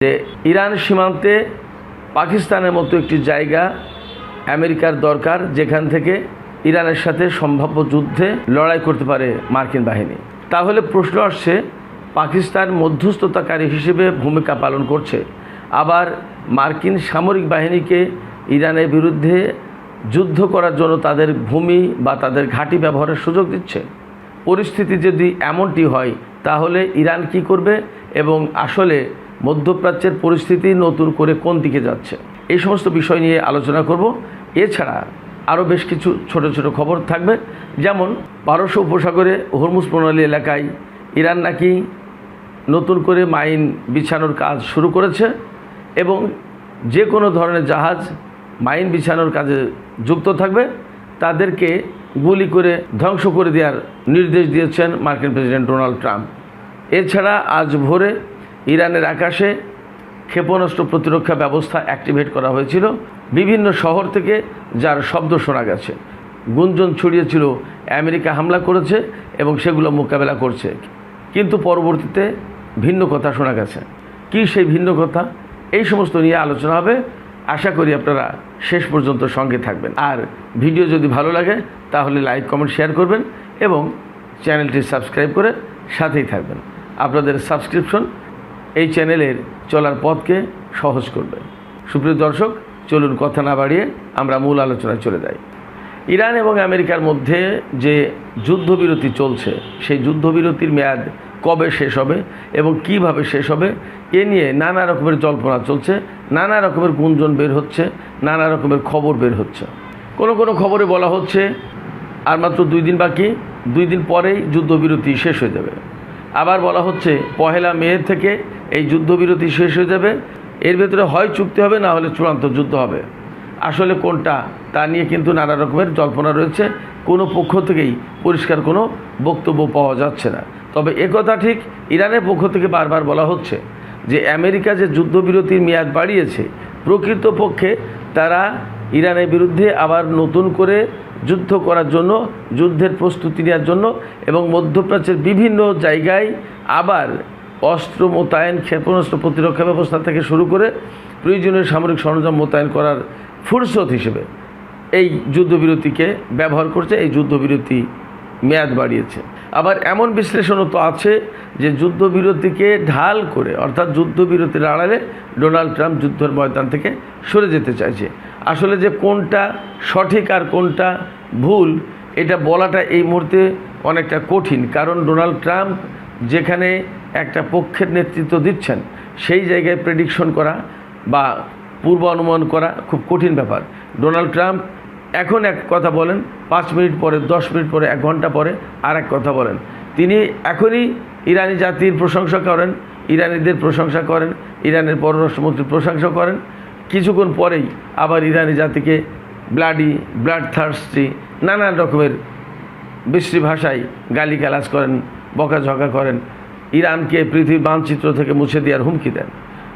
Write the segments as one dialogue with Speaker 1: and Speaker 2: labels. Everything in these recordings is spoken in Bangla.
Speaker 1: যে ইরান সীমান্তে পাকিস্তানের মতো একটি জায়গা আমেরিকার দরকার, যেখান থেকে ইরানের সাথে সম্ভাব্য যুদ্ধে লড়াই করতে পারে মার্কিন বাহিনী। তাহলে প্রশ্ন আসছে, পাকিস্তান মধ্যস্থতাকারী হিসেবে ভূমিকা পালন করছে, আবার মার্কিন সামরিক বাহিনীকে ইরানের বিরুদ্ধে যুদ্ধ করার জন্য তাদের ভূমি বা তাদের ঘাঁটি ব্যবহারের সুযোগ দিচ্ছে। পরিস্থিতি যদি এমনটি হয় তাহলে ইরান কি করবে এবং আসলে মধ্যপ্রাচ্যের পরিস্থিতি নতুন করে কোন দিকে যাচ্ছে, এই সমস্ত বিষয় নিয়ে আলোচনা করব। এছাড়া আরও বেশ কিছু ছোট ছোট খবর থাকবে, যেমন পারস্য উপসাগরে হরমুজ প্রণালী এলাকায় ইরান নাকি নতুন করে মাইন বিছানোর কাজ শুরু করেছে এবং যে কোনো ধরনের জাহাজ মাইন বিছানোর কাজে যুক্ত থাকবে তাদেরকে গুলি করে ধ্বংস করে দেওয়ার নির্দেশ দিয়েছেন মার্কিন প্রেসিডেন্ট ডোনাল্ড ট্রাম্প। এছাড়া আজ ভোরে ইরানের আকাশে ক্ষেপণাস্ত্র প্রতিরক্ষা ব্যবস্থা অ্যাক্টিভেট করা হয়েছিল বিভিন্ন শহর থেকে, যার শব্দ শোনা গেছে। গুঞ্জন ছড়িয়েছিল আমেরিকা হামলা করেছে এবং সেগুলো মোকাবেলা করছে, কিন্তু পরবর্তীতে ভিন্ন কথা শোনা গেছে। কি সেই ভিন্ন কথা, এই সমস্ত নিয়ে আলোচনা হবে। আশা করি আপনারা শেষ পর্যন্ত সঙ্গে থাকবেন। আর ভিডিও যদি ভালো লাগে তাহলে লাইক, কমেন্ট, শেয়ার করবেন এবং চ্যানেলটি সাবস্ক্রাইব করে সাথেই থাকবেন। আপনাদের সাবস্ক্রিপশন এই চ্যানেলের চলার পথকে সহজ করবে। সুপ্রিয় দর্শক, চলুন কথা না বাড়িয়ে আমরা মূল আলোচনায় চলে যাই। ইরান এবং আমেরিকার মধ্যে যে যুদ্ধবিরতি চলছে, সেই যুদ্ধবিরতির মেয়াদ কবে শেষ হবে এবং কিভাবে শেষ হবে, এ নিয়ে নানা রকমের জল্পনা চলছে, নানা রকমের গুঞ্জন বের হচ্ছে, নানা রকমের খবর বের হচ্ছে। কোনো কোনো খবরে বলা হচ্ছে আর মাত্র 2 দিন বাকি, 2 দিন পরেই যুদ্ধবিরতি শেষ হয়ে যাবে। আবার বলা হচ্ছে 1 মে থেকে এই যুদ্ধবিরতি শেষ হয়ে যাবে, এর ভেতরে হয় চুক্তি হবে, না হলে চূড়ান্ত যুদ্ধ হবে। আসলে কোনটা তা নিয়ে কিন্তু নানা রকমের জল্পনা রয়েছে, কোনো পক্ষ থেকেই পরিষ্কার কোনো বক্তব্য পাওয়া যাচ্ছে না। তবে একথা ঠিক, ইরানের পক্ষ থেকে বারবার বলা হচ্ছে যে আমেরিকা যে যুদ্ধবিরতির মেয়াদ বাড়িয়েছে, প্রকৃতপক্ষে তারা ইরানের বিরুদ্ধে আবার নতুন করে যুদ্ধ করার জন্য, যুদ্ধের প্রস্তুতি নেওয়ার জন্য এবং মধ্যপ্রাচ্যের বিভিন্ন জায়গায় আবার অস্ত্র মোতায়েন, ক্ষেপণাস্ত্র প্রতিরক্ষা ব্যবস্থা থেকে শুরু করে প্রয়োজনীয় সামরিক সরঞ্জাম মোতায়েন করার ফুরসত হিসেবে এই যুদ্ধবিরতিকে ব্যবহার করছে, এই যুদ্ধবিরতি মেয়াদ বাড়িয়েছে। আবার এমন বিশ্লেষণও তো আছে যে যুদ্ধবিরতিকে ঢাল করে, অর্থাৎ যুদ্ধবিরতির আড়ালে ডোনাল্ড ট্রাম্প যুদ্ধের ময়দান থেকে সরে যেতে চাইছে। আসলে যে কোনটা সঠিক আর কোনটা ভুল, এটা বলাটা এই মুহূর্তে অনেকটা কঠিন, কারণ ডোনাল্ড ট্রাম্প যেখানে একটা পক্ষের নেতৃত্ব দিচ্ছেন, সেই জায়গায় প্রেডিকশন করা বা পূর্ব অনুমান করা খুব কঠিন ব্যাপার। ডোনাল্ড ট্রাম্প এখন এক কথা বলেন, 5 মিনিট পরে, 10 মিনিট পরে, 1 ঘন্টা পরে আর এক কথা বলেন। তিনি এখনই ইরানি জাতির প্রশংসা করেন, ইরানিদের প্রশংসা করেন, ইরানের পররাষ্ট্রমন্ত্রীর প্রশংসা করেন, কিছুক্ষণ পরেই আবার ইরানি জাতিকে ব্লাড থার্স্টি নানান রকমের বিশ্রী ভাষায় গালিগালাজ করেন, বকাঝকা করেন, ইরানকে পৃথিবীর মানচিত্র থেকে মুছে দেওয়ার হুমকি দেন।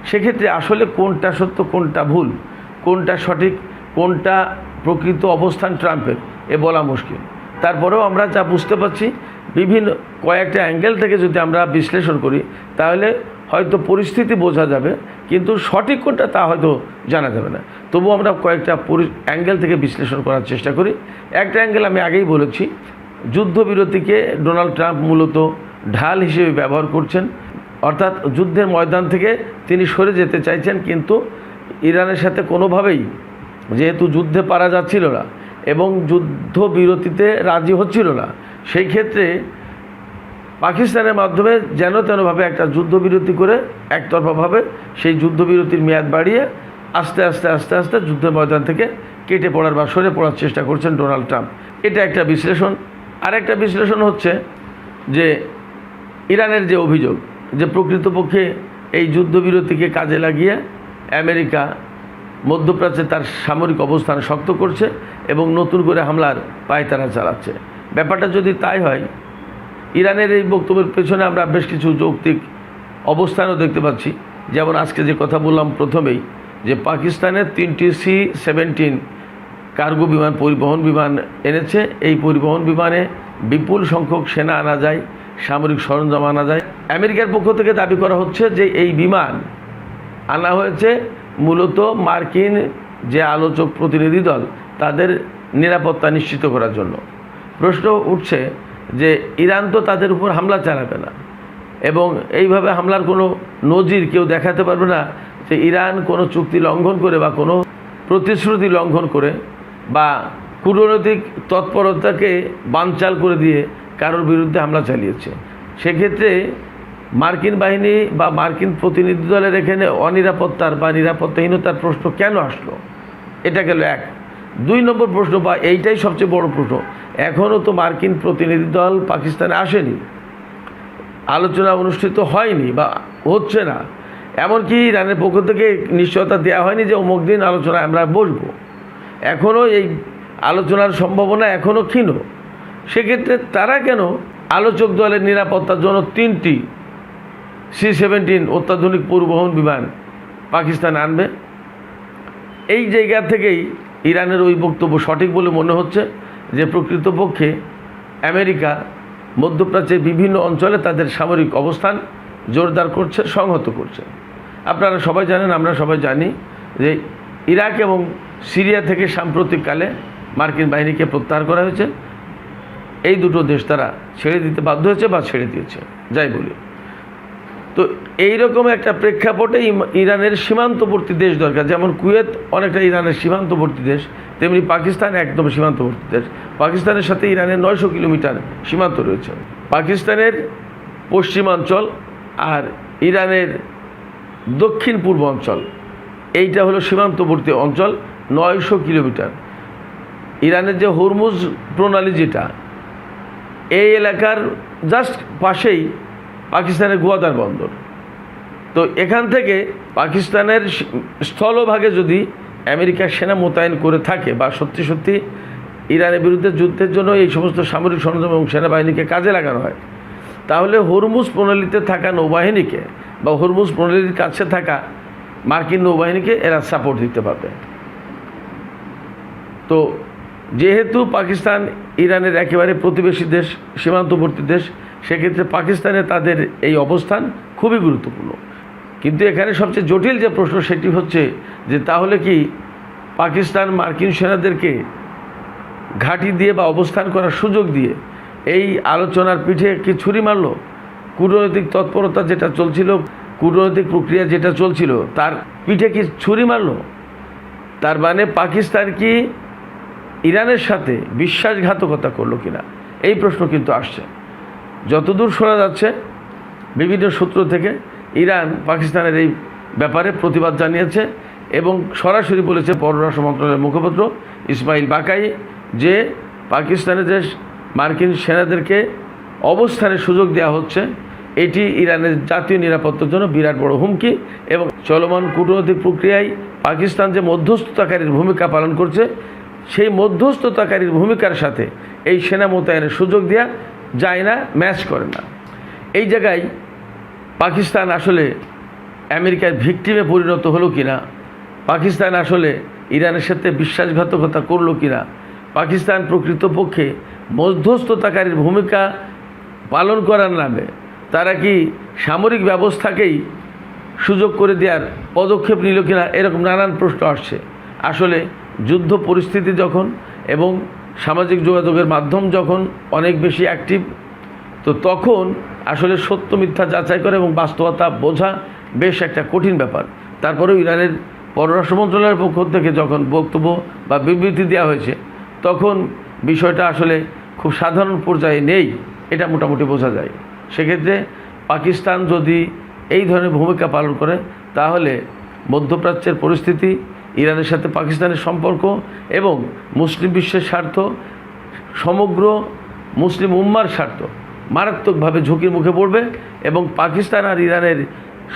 Speaker 1: সেক্ষেত্রে আসলে কোনটা সত্য, কোনটা ভুল, কোনটা সঠিক, কোনটা প্রকৃত অবস্থান ট্রাম্পের, এ বলা মুশকিল। তারপরেও আমরা যা বুঝতে পারছি, বিভিন্ন কয়েকটা অ্যাঙ্গেল থেকে যদি আমরা বিশ্লেষণ করি তাহলে হয়তো পরিস্থিতি বোঝা যাবে, কিন্তু সঠিক কোনটা তা হয়তো জানা যাবে না। তবুও আমরা কয়েকটা অ্যাঙ্গেল থেকে বিশ্লেষণ করার চেষ্টা করি। একটা অ্যাঙ্গেল আমি আগেই বলেছি, যুদ্ধবিরতিকে ডোনাল্ড ট্রাম্প মূলত ঢাল হিসেবে ব্যবহার করছেন, অর্থাৎ যুদ্ধের ময়দান থেকে তিনি সরে যেতে চাইছেন, কিন্তু ইরানের সাথে কোনোভাবেই যেহেতু যুদ্ধে পারা যাচ্ছিল না এবং যুদ্ধবিরতিতে রাজি হচ্ছিল না, সেই ক্ষেত্রে পাকিস্তানের মাধ্যমে যেন তেনভাবে একটা যুদ্ধবিরতি করে একতরফাভাবে সেই যুদ্ধবিরতির মেয়াদ বাড়িয়ে আস্তে আস্তে আস্তে আস্তে যুদ্ধের ময়দান থেকে কেটে পড়ার বা সরে পড়ার চেষ্টা করছেন ডোনাল্ড ট্রাম্প। এটা একটা বিশ্লেষণ। আর একটা বিশ্লেষণ হচ্ছে যে ইরানের যে অভিযোগ যে প্রকৃতপক্ষে এই যুদ্ধবিরতিকে কাজে লাগিয়ে আমেরিকা মধ্যপ্রাচ্যে তার সামরিক অবস্থান শক্ত করছে এবং নতুন করে হামলার পায়তারা চালাচ্ছে। ব্যাপারটা যদি তাই হয়, ইরানের এই বক্তব্যের পেছনে আমরা বেশ কিছু যৌক্তিক অবস্থানও দেখতে পাচ্ছি। যেমন আজকে যে কথা বললাম প্রথমেই, যে পাকিস্তানের 3টি C-17 কার্গো বিমান, পরিবহন বিমান এনেছে। এই পরিবহন বিমানে বিপুল সংখ্যক সেনা আনা যায়, সামরিক সরঞ্জাম আনা যায়। আমেরিকার পক্ষ থেকে দাবি করা হচ্ছে যে এই বিমান আনা হয়েছে মূলত মার্কিন যে আলোচক প্রতিনিধি দল তাদের নিরাপত্তা নিশ্চিত করার জন্য। প্রশ্ন উঠছে যে ইরান তো তাদের উপর হামলা চালাবে না, এবং এইভাবে হামলার কোনো নজির কেউ দেখাতে পারবে না যে ইরান কোনো চুক্তি লঙ্ঘন করে বা কোনো প্রতিশ্রুতি লঙ্ঘন করে বা কূটনৈতিক তৎপরতাকে বানচাল করে দিয়ে কারোর বিরুদ্ধে হামলা চালিয়েছে। সেক্ষেত্রে মার্কিন বাহিনী বা মার্কিন প্রতিনিধি দলের এখানে অনিরাপত্তার বা নিরাপত্তাহীনতার প্রশ্ন কেন আসলো, এটা গেল এক। 2 নম্বর প্রশ্ন, বা এইটাই সবচেয়ে বড় প্রশ্ন, এখনও তো মার্কিন প্রতিনিধি দল পাকিস্তানে আসেনি, আলোচনা অনুষ্ঠিত হয়নি বা হচ্ছে না, এমনকি ইরানের পক্ষ থেকে নিশ্চয়তা দেওয়া হয়নি যে অমুক দিন আলোচনায় আমরা বসবো। এখনও এই আলোচনার সম্ভাবনা এখনও ক্ষীণ। সেক্ষেত্রে তারা কেন আলোচক দলের নিরাপত্তার জন্য 3টি C-17 অত্যাধুনিক পরিবহন বিমান পাকিস্তান আনবে? এই জায়গা থেকেই ইরানের ওই বক্তব্য সঠিক বলে মনে হচ্ছে যে প্রকৃতপক্ষে আমেরিকা মধ্যপ্রাচ্যের বিভিন্ন অঞ্চলে তাদের সামরিক অবস্থান জোরদার করছে, সংহত করছে। আপনারা সবাই জানেন, আমরা সবাই জানি যে ইরাক এবং সিরিয়া থেকে সাম্প্রতিককালে মার্কিন বাহিনীকে প্রত্যাহার করা হয়েছে। এই দুটো দেশ তারা ছেড়ে দিতে বাধ্য হয়েছে বা ছেড়ে দিয়েছে, যাই বলি। তো এইরকম একটা প্রেক্ষাপটে ইরানের সীমান্তবর্তী দেশ দরকার। যেমন কুয়েত অনেকটা ইরানের সীমান্তবর্তী দেশ, তেমনি পাকিস্তান একদম সীমান্তবর্তী দেশ। পাকিস্তানের সাথে ইরানের 900 কিলোমিটার সীমান্ত রয়েছে। পাকিস্তানের পশ্চিমাঞ্চল আর ইরানের দক্ষিণ পূর্ব অঞ্চল, এইটা হলো সীমান্তবর্তী অঞ্চল, 900 কিলোমিটার। ইরানের যে হরমুজ প্রণালী, যেটা এই এলাকার জাস্ট পাশেই পাকিস্তানের গোয়াদার বন্দর। তো এখান থেকে পাকিস্তানের স্থলভাগে যদি আমেরিকা সেনা মোতায়েন করে থাকে বা সত্যি সত্যি ইরানের বিরুদ্ধে যুদ্ধের জন্য এই সমস্ত সামরিক সরঞ্জাম এবং সেনাবাহিনীকে কাজে লাগানো হয়, তাহলে হরমুজ প্রণালীতে থাকা নৌবাহিনীকে বা হরমুজ প্রণালীর কাছে থাকা মার্কিন নৌবাহিনীকে এরা সাপোর্ট দিতে পারবে। তো যেহেতু পাকিস্তান ইরানের একেবারে প্রতিবেশী দেশ, সীমান্তবর্তী দেশ, সেক্ষেত্রে পাকিস্তানে তাদের এই অবস্থান খুবই গুরুত্বপূর্ণ। কিন্তু এখানে সবচেয়ে জটিল যে প্রশ্ন সেটি হচ্ছে যে তাহলে কি পাকিস্তান মার্কিন সেনাদেরকে ঘাঁটি দিয়ে বা অবস্থান করার সুযোগ দিয়ে এই আলোচনার পিঠে কি ছুরি মারল? কূটনৈতিক তৎপরতা যেটা চলছিল, কূটনৈতিক প্রক্রিয়া যেটা চলছিল, তার পিঠে কি ছুরি মারল? তার মানে পাকিস্তান কি ইরানের সাথে বিশ্বাসঘাতকতা করলো কিনা, এই প্রশ্ন কিন্তু আসছে। যতদূর শোনা যাচ্ছে বিভিন্ন সূত্র থেকে, ইরান পাকিস্তানের এই ব্যাপারে প্রতিবাদ জানিয়েছে এবং সরাসরি বলেছে পররাষ্ট্র মন্ত্রণালয়ের মুখপাত্র ইসমাইল বাকাই যে পাকিস্তানের যে মার্কিন সেনাদেরকে অবস্থানের সুযোগ দেওয়া হচ্ছে, এটি ইরানের জাতীয় নিরাপত্তার জন্য বিরাট বড় হুমকি এবং চলমান কূটনৈতিক প্রক্রিয়ায় পাকিস্তান যে মধ্যস্থতাকারীর ভূমিকা পালন করছে, সেই মধ্যস্থতাকারীর ভূমিকার সাথে এই সেনা মোতায়েনের সুযোগ দেওয়া যায় না, ম্যাচ করে না। এই জায়গায় পাকিস্তান আসলে আমেরিকার ভিকটিমে পরিণত হলো কিনা, পাকিস্তান আসলে ইরানের সাথে বিশ্বাসঘাতকতা করলো কিনা, পাকিস্তান প্রকৃতপক্ষে মধ্যস্থতাকারীর ভূমিকা পালন করার নামে তারা কি সামরিক ব্যবস্থাকেই সুযোগ করে দেওয়ার পদক্ষেপ নিল কিনা, এরকম নানান প্রশ্ন আসছে। আসলে যুদ্ধ পরিস্থিতি যখন এবং সামাজিক যোগাযোগের মাধ্যম যখন অনেক বেশি অ্যাক্টিভ, তো তখন আসলে সত্য মিথ্যা যাচাই করে এবং বাস্তবতা বোঝা বেশ একটা কঠিন ব্যাপার। তারপরেও ইরানের পররাষ্ট্র মন্ত্রণালয়ের পক্ষ থেকে যখন বক্তব্য বা বিবৃতি দেওয়া হয়েছে, তখন বিষয়টা আসলে খুব সাধারণ পর্যায়ে নেই, এটা মোটামুটি বোঝা যায়। সেক্ষেত্রে পাকিস্তান যদি এই ধরনের ভূমিকা পালন করে, তাহলে মধ্যপ্রাচ্যের পরিস্থিতি, ইরানের সাথে পাকিস্তানের সম্পর্ক এবং মুসলিম বিশ্বের স্বার্থ, সমগ্র মুসলিম উম্মার স্বার্থ মারাত্মকভাবে ঝুঁকির মুখে পড়বে এবং পাকিস্তান আর ইরানের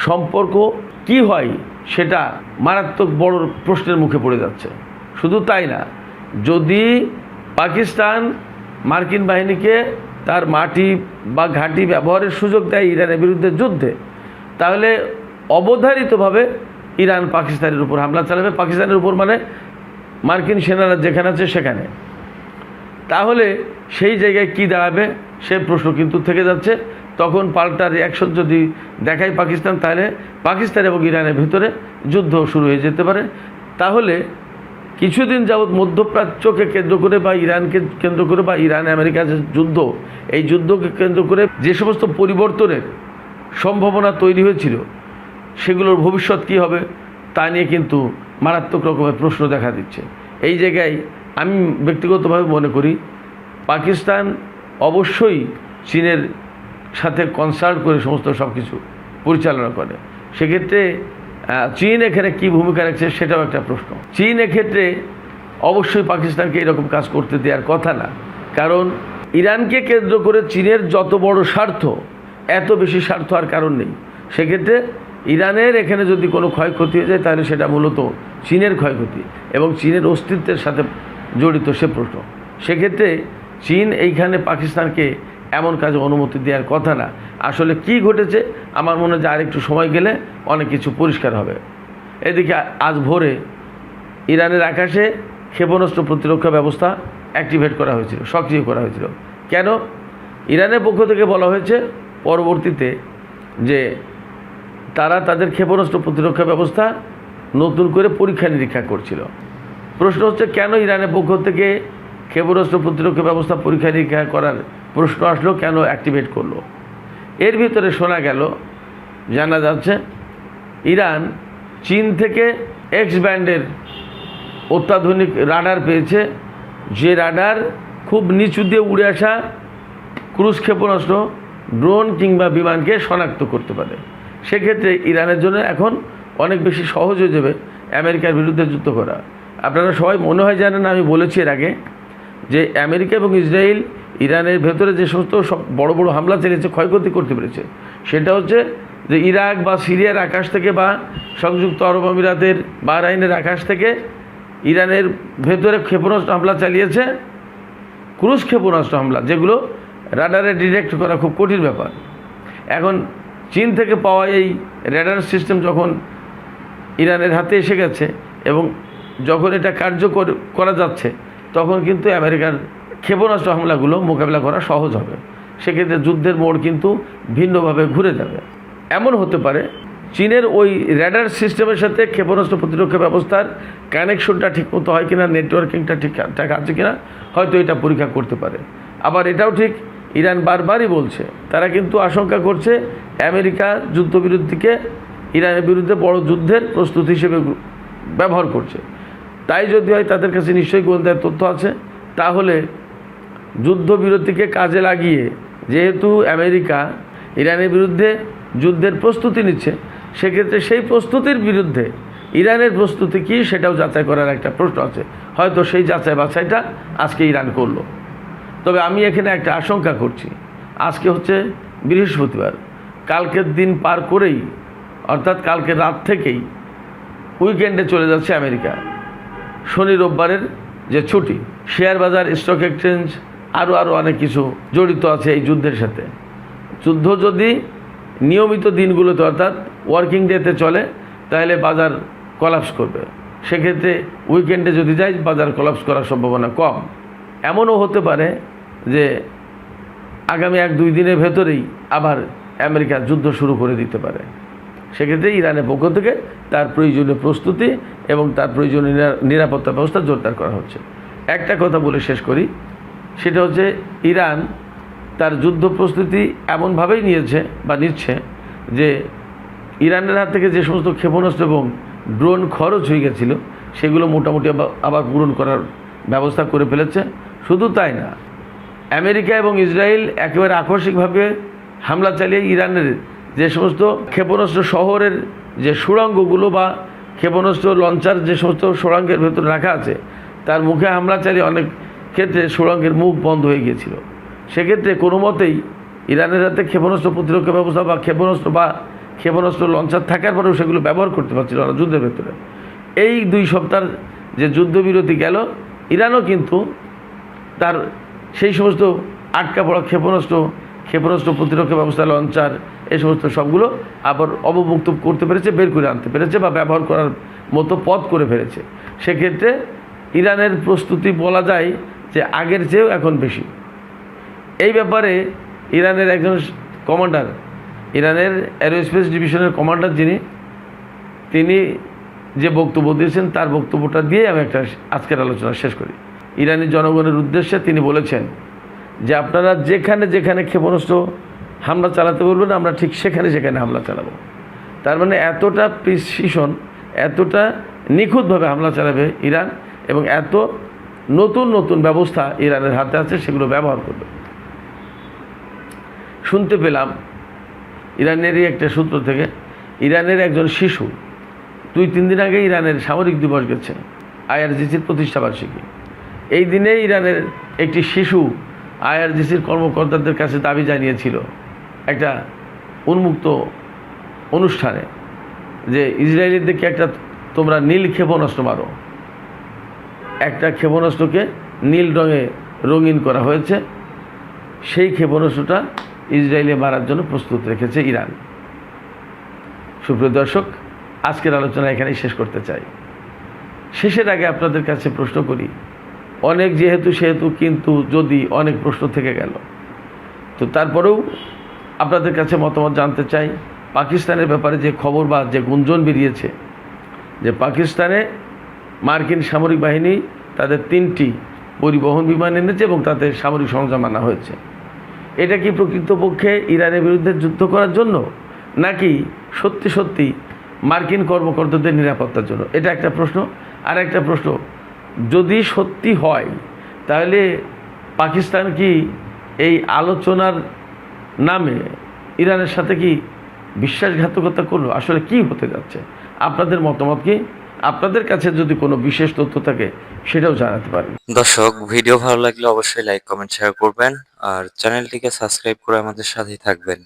Speaker 1: সম্পর্ক কি হয় সেটা মারাত্মক বড় প্রশ্নের মুখে পড়ে যাচ্ছে। শুধু তাই না, যদি পাকিস্তান মার্কিন বাহিনীকে তার মাটি বা ঘাঁটি ব্যবহারের সুযোগ দেয় ইরানের বিরুদ্ধে যুদ্ধে, তাহলে অবধারিতভাবে ইরান পাকিস্তানের উপর হামলা চালাবে, পাকিস্তানের উপর মানে মার্কিন সেনারা যেখানে আছে সেখানে। তাহলে সেই জায়গায় কি দাঁড়াবে সে প্রশ্ন কিন্তু থেকে যাচ্ছে। তখন পাল্টা রিয়াকশন যদি দেখায় পাকিস্তান, তাহলে পাকিস্তান এবং ইরানের ভিতরে যুদ্ধ শুরু হয়ে যেতে পারে। তাহলে কিছুদিন যাবৎ মধ্যপ্রাচ্যকে কেন্দ্র করে বা ইরানকে কেন্দ্র করে বা ইরান আমেরিকার যে যুদ্ধ, এই যুদ্ধকে কেন্দ্র করে যে সমস্ত পরিবর্তনের সম্ভাবনা তৈরি হয়েছিল, সেগুলোর ভবিষ্যৎ কী হবে তা নিয়ে কিন্তু মারাত্মক রকমের প্রশ্ন দেখা দিচ্ছে। এই জায়গায় আমি ব্যক্তিগতভাবে মনে করি পাকিস্তান অবশ্যই চীনের সাথে কনসাল্ট করে সমস্ত সব কিছু পরিচালনা করে। সেক্ষেত্রে চীন এখানে কী ভূমিকা রাখছে সেটাও একটা প্রশ্ন। চীন এক্ষেত্রে অবশ্যই পাকিস্তানকে এরকম কাজ করতে দেওয়ার কথা না, কারণ ইরানকে কেন্দ্র করে চীনের যত বড় স্বার্থ, এত বেশি স্বার্থ আর কারণ নেই। সেক্ষেত্রে ইরানের এখানে যদি কোনো ক্ষয়ক্ষতি হয়ে যায় তাহলে সেটা মূলত চীনের ক্ষয়ক্ষতি এবং চীনের অস্তিত্বের সাথে জড়িত সে প্রশ্ন। সেক্ষেত্রে চীন এইখানে পাকিস্তানকে এমন কাজে অনুমতি দেওয়ার কথা না। আসলে কি ঘটেছে আমার মনে হয় যে আরেকটু সময় গেলে অনেক কিছু পরিষ্কার হবে। এদিকে আজ ভোরে ইরানের আকাশে ক্ষেপণাস্ত্র প্রতিরক্ষা ব্যবস্থা অ্যাক্টিভেট করা হয়েছিল, সক্রিয় করা হয়েছিল। কেন? ইরানের পক্ষ থেকে বলা হয়েছে পরবর্তীতে যে তারা তাদের ক্ষেপণাস্ত্র প্রতিরক্ষা ব্যবস্থা নতুন করে পরীক্ষা নিরীক্ষা করছিল। প্রশ্ন হচ্ছে কেন ইরানের পক্ষ থেকে ক্ষেপণাস্ত্র প্রতিরক্ষা ব্যবস্থা পরীক্ষা নিরীক্ষা করার প্রশ্ন আসলো, কেন অ্যাক্টিভেট করলো? এর ভিতরে শোনা গেল, জানা যাচ্ছে ইরান চীন থেকে এক্স ব্যান্ডের অত্যাধুনিক রাডার পেয়েছে, যে রাডার খুব নিচু দিয়ে উড়ে আসা ক্রুজ ক্ষেপণাস্ত্র, ড্রোন কিংবা বিমানকে শনাক্ত করতে পারে। সেক্ষেত্রে ইরানের জন্য এখন অনেক বেশি সহজ হয়ে যাবে আমেরিকার বিরুদ্ধে যুদ্ধ করা। আপনারা সবাই মনে হয় জানেন, আমি বলেছি এর আগে যে আমেরিকা এবং ইসরায়েল ইরানের ভেতরে যে সমস্ত সব বড় বড় হামলা চালিয়েছে, ক্ষয়ক্ষতি করতে পেরেছে, সেটা হচ্ছে যে ইরাক বা সিরিয়ার আকাশ থেকে বা সংযুক্ত আরব আমিরাতের বাহরাইনের আকাশ থেকে ইরানের ভেতরে ক্ষেপণাস্ত্র হামলা চালিয়েছে, ক্রুজ ক্ষেপণাস্ত্র হামলা, যেগুলো রাডারে ডিটেক্ট করা খুব কঠিন ব্যাপার। এখন চীন থেকে পাওয়া এই রেডার সিস্টেম যখন ইরানের হাতে এসে গেছে এবং যখন এটা কার্যকর করা যাচ্ছে, তখন কিন্তু আমেরিকার ক্ষেপণাস্ত্র হামলাগুলো মোকাবিলা করা সহজ হবে। সেক্ষেত্রে যুদ্ধের মোড় কিন্তু ভিন্নভাবে ঘুরে যাবে। এমন হতে পারে চীনের ওই রেডার সিস্টেমের সাথে ক্ষেপণাস্ত্র প্রতিরক্ষা ব্যবস্থার কানেকশনটা ঠিকমতো হয় কিনা, নেটওয়ার্কিংটা ঠিকঠাক আছে কিনা, হয়তো এটা পরীক্ষা করতে পারে। আবার এটাও ঠিক, ইরান বারবারই বলছে, তারা কিন্তু আশঙ্কা করছে আমেরিকা যুদ্ধবিরতিকে ইরানের বিরুদ্ধে বড় যুদ্ধের প্রস্তুতি হিসেবে ব্যবহার করছে। তাই যদি হয় তাদের কাছে নিশ্চয়ই গোয়েন্দার তথ্য আছে, তাহলে যুদ্ধবিরতিকে কাজে লাগিয়ে, যেহেতু আমেরিকা ইরানের বিরুদ্ধে যুদ্ধের প্রস্তুতি নিচ্ছে, সেক্ষেত্রে সেই প্রস্তুতির বিরুদ্ধে ইরানের প্রস্তুতি কী সেটাও যাচাই করার একটা প্রশ্ন আছে। হয়তো সেই যাচাই বাছাইটা আজকে ইরান করলো। তবে আমি এখানে একটা আশঙ্কা করছি, আজকে হচ্ছে বৃহস্পতিবার, কালকের দিন পার করেই, অর্থাৎ কালকে রাত থেকেই উইকেন্ডে চলে যাচ্ছে আমেরিকা। শনি রোববারের যে ছুটি, শেয়ার বাজার, স্টক এক্সচেঞ্জ, আরও অনেক কিছু জড়িত আছে এই যুদ্ধের সাথে। যুদ্ধ যদি নিয়মিত দিনগুলোতে অর্থাৎ ওয়ার্কিং ডেতে চলে, তাহলে বাজার কলাপস করবে। সেক্ষেত্রে উইকেন্ডে যদি যায়, বাজার কলাপস করার সম্ভাবনা কম। এমনও হতে পারে যে আগামী 1-2 দিনের ভেতরেই আবার আমেরিকা যুদ্ধ শুরু করে দিতে পারে। সেক্ষেত্রে ইরানের পক্ষ থেকে তার প্রয়োজনীয় প্রস্তুতি এবং তার প্রয়োজনীয় নিরাপত্তা ব্যবস্থা জোরদার করা হচ্ছে। একটা কথা বলে শেষ করি, সেটা হচ্ছে ইরান তার যুদ্ধ প্রস্তুতি এমনভাবেই নিয়েছে বা নিচ্ছে যে ইরানের হাত থেকে যে সমস্ত ক্ষেপণাস্ত্র এবং ড্রোন খরচ হয়ে গেছিলো, সেগুলো মোটামুটি আবার পূরণ করার ব্যবস্থা করে ফেলেছে। শুধু তাই না, আমেরিকা এবং ইসরায়েল একেবারে আকস্মিকভাবে হামলা চালিয়ে ইরানের যে সমস্ত ক্ষেপণাস্ত্র শহরের যে সুড়ঙ্গগুলো বা ক্ষেপণাস্ত্র লঞ্চার যে সমস্ত সুড়ঙ্গের ভেতরে রাখা আছে, তার মুখে হামলা চালিয়ে অনেক ক্ষেত্রে সুড়ঙ্গের মুখ বন্ধ হয়ে গিয়েছিল। সেক্ষেত্রে কোনো মতেই ইরানের হাতে ক্ষেপণাস্ত্র প্রতিরক্ষা ব্যবস্থা বা ক্ষেপণাস্ত্র লঞ্চার থাকার পরেও সেগুলো ব্যবহার করতে পারছিল না যুদ্ধের ভেতরে। এই 2 সপ্তাহ যে যুদ্ধবিরতি গেল, ইরানও কিন্তু তার সেই সমস্ত আটকা পড়া ক্ষেপণাস্ত্র প্রতিরক্ষা ব্যবস্থা, লঞ্চার, এই সমস্ত সবগুলো আবার অবমুক্ত করতে পেরেছে, বের করে আনতে পেরেছে বা ব্যবহার করার মতো পথ করে ফেলেছে। সেক্ষেত্রে ইরানের প্রস্তুতি বলা যায় যে আগের চেয়েও এখন বেশি। এই ব্যাপারে ইরানের একজন কমান্ডার, ইরানের অ্যারোস্পেস ডিভিশনের কমান্ডার যিনি, তিনি যে বক্তব্য দিয়েছেন তার বক্তব্যটা দিয়ে আমি একটা আজকের আলোচনা শেষ করি। ইরানি জনগণের উদ্দেশ্যে তিনি বলেছেন যে আপনারা যেখানে যেখানে ক্ষেপণাস্ত্র হামলা চালাতে বলবেন আমরা ঠিক সেখানে সেখানে হামলা চালাবো। তার মানে এতটা প্রিসিশন, এতটা নিখুঁতভাবে হামলা চালাবে ইরান, এবং এত নতুন নতুন ব্যবস্থা ইরানের হাতে আছে, সেগুলো ব্যবহার করবে। শুনতে পেলাম ইরানেরই একটা সূত্র থেকে, ইরানের একজন শিশু 2-3 দিন আগে ইরানের সামরিক দিবস গেছে, আইআরজিসির প্রতিষ্ঠাবার্ষিকী। এই দিনে ইরানের একটি শিশু আইআরজিসির কর্মকর্তাদের কাছে দাবি জানিয়েছিল একটা উন্মুক্ত অনুষ্ঠানে যে ইসরায়েলিদেরকে একটা তোমরা নীল ক্ষেপণাস্ত্র মারো। একটা ক্ষেপণাস্ত্রকে নীল রঙে রঙিন করা হয়েছে, সেই ক্ষেপণাস্ত্রটা ইসরায়েলে মারার জন্য প্রস্তুত রেখেছে ইরান। সুপ্রিয় দর্শক, আজকের আলোচনা এখানেই শেষ করতে চাই। শেষের আগে আপনাদের কাছে প্রশ্ন করি, অনেক যেহেতু সেহেতু কিন্তু যদি অনেক প্রশ্ন থেকে গেল, তো তারপরেও আপনাদের কাছে মতামত জানতে চাই। পাকিস্তানের ব্যাপারে যে খবর বা যে গুঞ্জন বেরিয়েছে যে পাকিস্তানে মার্কিন সামরিক বাহিনী তাদের 3টি পরিবহন বিমান এনেছে এবং তাদের সামরিক সরঞ্জাম আনা হয়েছে, এটা কি প্রকৃতপক্ষে ইরানের বিরুদ্ধে যুদ্ধ করার জন্য, নাকি সত্যি সত্যি মার্কিন কর্মকর্তাদের নিরাপত্তার জন্য? এটা একটা প্রশ্ন। আর একটা প্রশ্ন, যদি সত্যি হয় তাহলে পাকিস্তান কি এই আলোচনার নামে ইরানের সাথে কি বিশ্বাসঘাতকতা করলো? আসলে কি হতে যাচ্ছে? আপনাদের মতামত কি? আপনাদের কাছে যদি কোনো বিশেষ তথ্য থাকে সেটাও জানাতে পারেন।
Speaker 2: দর্শক, ভিডিও ভালো লাগলে অবশ্যই লাইক, কমেন্ট, শেয়ার করবেন আর চ্যানেলটিকে সাবস্ক্রাইব করে আমাদের সাথেই থাকবেন।